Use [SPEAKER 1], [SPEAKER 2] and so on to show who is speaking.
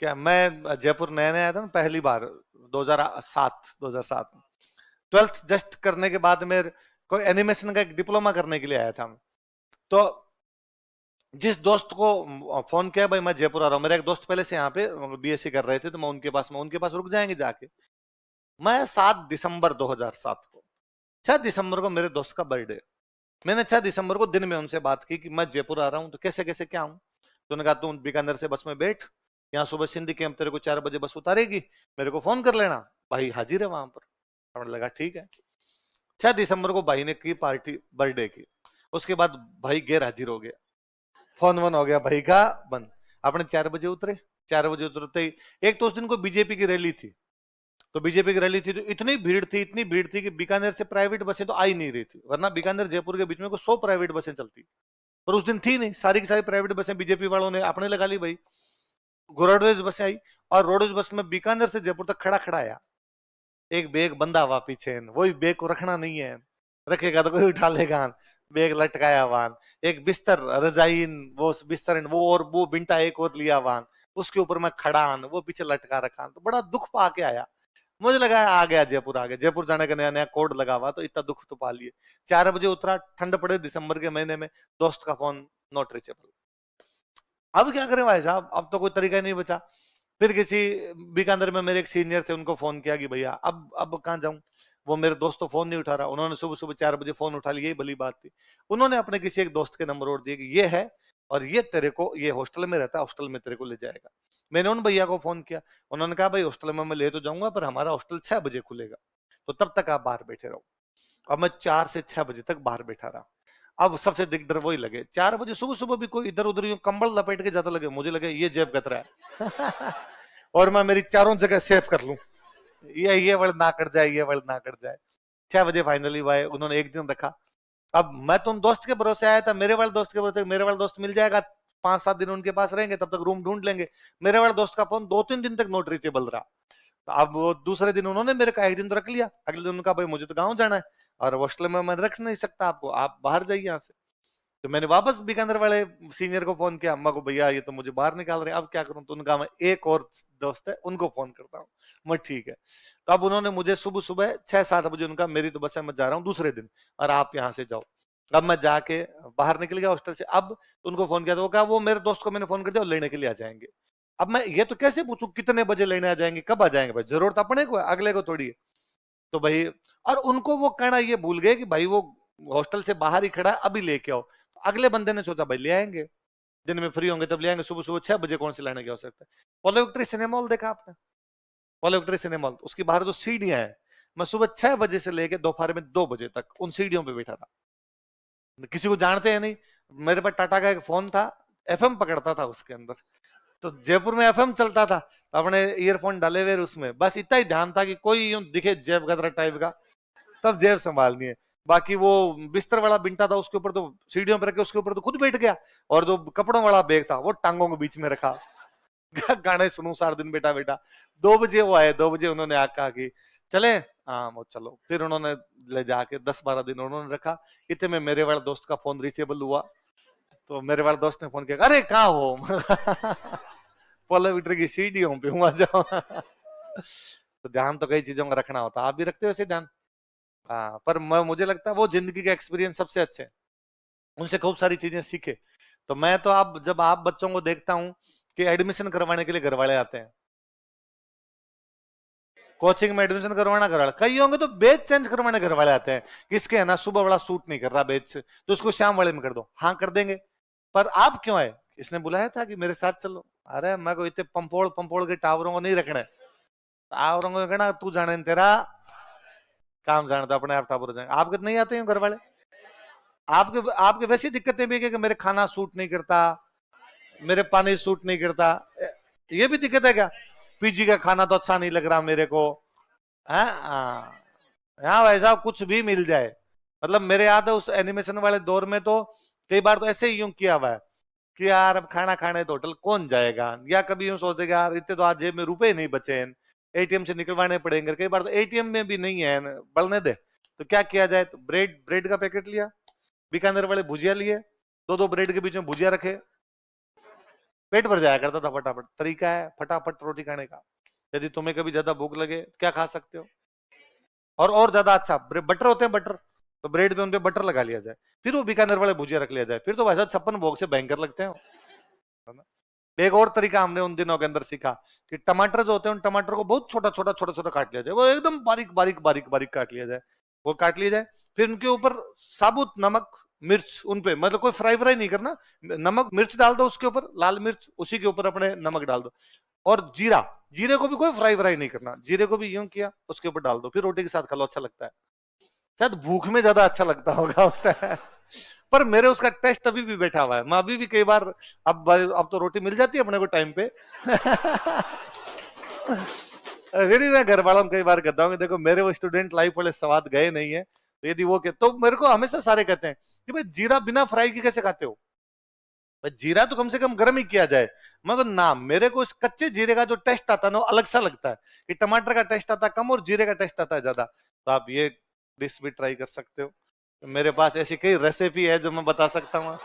[SPEAKER 1] क्या मैं जयपुर नया नया आया था ना पहली बार, 2007 में, 12th जस्ट करने के बाद में कोई एनिमेशन का एक डिप्लोमा करने के लिए आया था मैं। तो जिस दोस्त को फोन किया भाई मैं जयपुर आ रहा हूँ, मेरा एक दोस्त पहले से यहाँ पे बीएससी कर रहे थे, तो मैं उनके पास रुक जाएंगे जाके। मैं 7 दिसंबर 2007 को, 6 दिसंबर को मेरे दोस्त का बर्थडे। मैंने 6 दिसंबर को दिन में उनसे बात की कि मैं जयपुर आ रहा हूँ, तो कैसे कैसे क्या हूँ। तो उन्होंने कहा तू बीकानेर से बस में बैठ, यहाँ सुबह सिंधी कैंप तेरे को 4 बजे बस उतारेगी, मेरे को फोन कर लेना, भाई हाजिर है वहां पर। हमने लगा ठीक है। 6 दिसंबर को भाई ने की पार्टी बर्थडे की, उसके बाद भाई गैर हाजिर हो गया, फोन वन हो गया भाई का बंद। अपने 4 बजे उतरे, 4 बजे उतरते ही, एक तो उस दिन को बीजेपी की रैली थी, तो बीजेपी की रैली थी तो इतनी भीड़ थी, इतनी भीड़ थी कि बीकानेर से प्राइवेट बसें तो आ ही नहीं रही थी, वरना बीकानेर जयपुर के बीच में को 100 प्राइवेट बसें चलती, पर उस दिन थी नहीं, सारी की सारी प्राइवेट बसें बीजेपी वालों ने अपने लगा ली भाई। रोडवेज बसें आई, और रोडवेज बस में बीकानेर से जयपुर तक खड़ा खड़ा आया, एक बैग बंधा हुआ पीछे, वही बैग को रखना नहीं है, रखेगा तो कोई उठा लेगा, बैग लटकाया वान, एक बिस्तर रजाई, वो बिस्तर वो, और वो बिंटा एक और लिया वान, उसके ऊपर मैं खड़ा, वो पीछे लटका रखा, तो बड़ा दुख पा के आया। मुझे लगा आ गया जयपुर, आ गया जयपुर जाने का नया नया कोड लगा हुआ, तो इतना दुख तो पा लिए। 4 बजे उतरा, ठंड पड़े दिसंबर के महीने में, दोस्त का फोन नॉट रीचेबल। अब क्या करें भाई साहब, अब तो कोई तरीका नहीं बचा। फिर किसी बीकानेर में मेरे एक सीनियर थे, उनको फोन किया कि भैया अब कहाँ जाऊं। वो मेरे दोस्त तो फोन नहीं उठा रहा, उन्होंने सुबह सुबह 4 बजे फोन उठा लिया, यही भली बात थी। उन्होंने अपने किसी एक दोस्त के नंबर और दिए कि ये है, और ये तेरे को, ये हॉस्टल में रहता है, हॉस्टल में तेरे को ले जाएगा। मैंने उन भैया को फोन किया, उन्होंने कहा भाई हॉस्टल में मैं ले तो जाऊंगा, पर हमारा हॉस्टल 6 बजे खुलेगा, तो तब तक आप बाहर बैठे रहो। अब मैं 4 से 6 बजे तक बाहर बैठा रहा। अब सबसे दिग्डर वही लगे, 4 बजे सुबह सुबह भी कोई इधर उधर यूं कंबल लपेट के जाता लगे, मुझे लगे ये जेब कतरा है और मैं मेरी चारों जगह सेव कर लूं, ये वर्ड ना कर जाए, ये वर्ड ना कर जाए। 6 बजे फाइनली भाई उन्होंने एक दिन रखा। अब मैं तुम दोस्त के भरोसे आया था, मेरे वाले दोस्त के भरोसे, मेरे वाले दोस्त मिल जाएगा, 5-7 दिन उनके पास रहेंगे, तब तक रूम ढूंढ लेंगे। मेरे वाले दोस्त का फोन 2-3 दिन तक नॉट रीचेबल रहा। तो अब वो दूसरे दिन उन्होंने मेरे का एक दिन तो रख लिया, अगले दिन उनका भाई मुझे तो गाँव जाना है, और हॉस्टल में मैं रख नहीं सकता आपको, आप बाहर जाइए यहाँ से। तो मैंने वापस बीकानेर वाले सीनियर को फोन किया, अम्मा को, भैया ये तो मुझे बाहर निकाल रहे हैं, अब क्या करूं। तो उनका, मैं एक और दोस्त है उनको फोन करता हूँ, मैं ठीक है। तो अब उन्होंने मुझे सुबह सुबह 6-7 बजे, उनका मेरी तो बस है, मैं जा रहा हूँ दूसरे दिन, और आप यहाँ से जाओ। अब मैं जाके बाहर निकल गया हॉस्टल से। अब उनको फोन किया तो वो कहा वो मेरे दोस्त को मैंने फोन कर दिया, और लेने के लिए आ जाएंगे। अब मैं ये तो कैसे पूछूं कितने बजे लेने आ जाएंगे, कब आ जाएंगे, भाई जरूरत अपने को है, अगले को थोड़ी है। तो भाई, और उनको वो कहना ये भूल गए कि भाई वो हॉस्टल से बाहर ही खड़ा है, अभी लेके आओ। अगले बंदे ने सोचा भाई ले आएंगे, दिन में फ्री होंगे तब ले आएंगे, सुबह सुबह 6 बजे कौन से लाने की आवश्यकता है। पोलो विक्ट्री सिनेमा हॉल देखा आपने? पोलो विक्ट्री सिनेमा हॉल, उसकी बाहर जो सीढ़ियां हैं, मैं सुबह 6 बजे से लेके दोपहर में 2 बजे तक उन सीढ़ियों पे बैठा था। किसी को जानते हैं नहीं, मेरे पास टाटा का एक फोन था, एफएम पकड़ता था उसके अंदर, तो जयपुर में एफएम चलता था, अपने ईयरफोन डाले हुए उसमें, बस इतना ही ध्यान था कि कोई यूं दिखे जेब गदरा टाइप का, तब जेब संभालनी है। बाकी वो बिस्तर वाला बिंटा था, उसके ऊपर तो सीढ़ियों पर रखे, उसके ऊपर तो खुद बैठ गया, और जो कपड़ों वाला बैग था वो टांगों के बीच में रखा गाने सुनू सारा दिन बेटा बेटा। 2 बजे वो आए, 2 बजे उन्होंने आके कहा कि चले, हाँ वो चलो। फिर उन्होंने ले जाके 10-12 दिन उन्होंने रखा। इतने में मेरे वाले दोस्त का फोन रीचेबल हुआ, तो मेरे वाले दोस्त ने फोन किया, अरे कहाँ हो पोलो विक्ट्री की सीढ़ियों पे हुआ जाओ तो ध्यान तो कई चीजों का रखना होता है, आप भी रखते हो ऐसे ध्यान? हाँ, पर मुझे लगता है वो जिंदगी का एक्सपीरियंस सबसे अच्छे हैं, उनसे खूब सारी चीजें सीखे। तो मैं तो अब जब आप बच्चों को देखता हूँ कि एडमिशन करवाने के लिए घर वाले आते हैं, कोचिंग में एडमिशन करवाना घर वाले, कई होंगे तो बैच चेंज करवाने घर वाले आते हैं, किसके है ना सुबह वाला सूट नहीं कर रहा बैच, तो उसको शाम वाले में कर दो, हाँ कर देंगे। पर आप क्यों आए? इसने बुलाया था कि मेरे साथ चलो। अरे मैं को इतने पंपोड़ पंपोड़ के टावरों को नहीं रखना है, टावरों को कहना तू जाने तेरा काम, जानता अपने आप टावर हो जाएंगे। आपके तो नहीं आते हैं घर वाले, आपके आपके वैसी दिक्कतें भी है कि मेरे खाना सूट नहीं करता, मेरे पानी सूट नहीं करता, ये भी दिक्कत है क्या? पीजी का खाना तो अच्छा नहीं लग रहा मेरे को, है हाँ। यहाँ वैसा कुछ भी मिल जाए, मतलब मेरे याद है उस एनिमेशन वाले दौर में तो कई बार तो ऐसे ही यूं किया हुआ है कि यार अब खाना खाने तो होटल कौन जाएगा, या कभी यूं सोचते कि यार इतने तो आज जेब में रुपए नहीं बचे हैं, एटीएम से निकलवाने पड़ेंगे, कई बार तो एटीएम में भी नहीं है, बढ़ने दे। तो क्या किया जाए, तो ब्रेड ब्रेड का पैकेट लिया, बीकानेर वाले भुजिया लिए, 2-2 ब्रेड के बीच में भुजिया रखे, पेट भर जाया करता था फटाफट। तरीका है फटाफट रोटी खाने का। यदि तुम्हें कभी ज्यादा भूख लगे क्या खा सकते हो, और ज्यादा अच्छा बटर होते हैं, बटर, तो ब्रेड पे उनपे बटर लगा लिया जाए, फिर वो बीकानेर वाले भुजिया रख लिया जाए, फिर तो भाई साहब 56 भोग से भयंकर लगते हैं। है ना? एक और तरीका हमने उन दिनों के अंदर सीखा कि टमाटर जो होते हैं उन टमाटर को बहुत छोटा छोटा छोटा छोटा काट लिया जाए, वो एकदम बारीक बारीक बारीक बारीक काट लिया जाए, वो काट लिया जाए, फिर उनके ऊपर साबुत नमक मिर्च उनपे, मतलब कोई फ्राई फ्राई नहीं करना, नमक मिर्च डाल दो उसके ऊपर, लाल मिर्च उसी के ऊपर अपने नमक डाल दो, और जीरा, जीरे को भी कोई फ्राई फ्राई नहीं करना, जीरे को भी यूं किया उसके ऊपर डाल दो, फिर रोटी के साथ खा लो, अच्छा लगता है। शायद भूख में ज्यादा अच्छा लगता होगा उस टाइम, पर मेरे उसका टेस्ट अभी भी बैठा हुआ है। मैं अभी भी कई बार, अब तो रोटी मिल जाती है अपने को टाइम पे फिर भी मैं घर वालों को कई बार कहता हूँ कि देखो मेरे वो स्टूडेंट लाइफ वाले स्वाद गए नहीं है, तो यदि वो तो मेरे को हमेशा सारे कहते हैं कि भाई जीरा बिना फ्राई की कैसे खाते हो, भाई जीरा तो कम से कम गर्म ही किया जाए। मैं तो ना, मेरे को इस कच्चे जीरे का जो टेस्ट आता है ना वो अलग सा लगता है, कि टमाटर का टेस्ट आता है कम और जीरे का टेस्ट आता है ज्यादा। तो आप ये डिश भी ट्राई कर सकते हो, मेरे पास ऐसी कई रेसिपी है जो मैं बता सकता हूँ।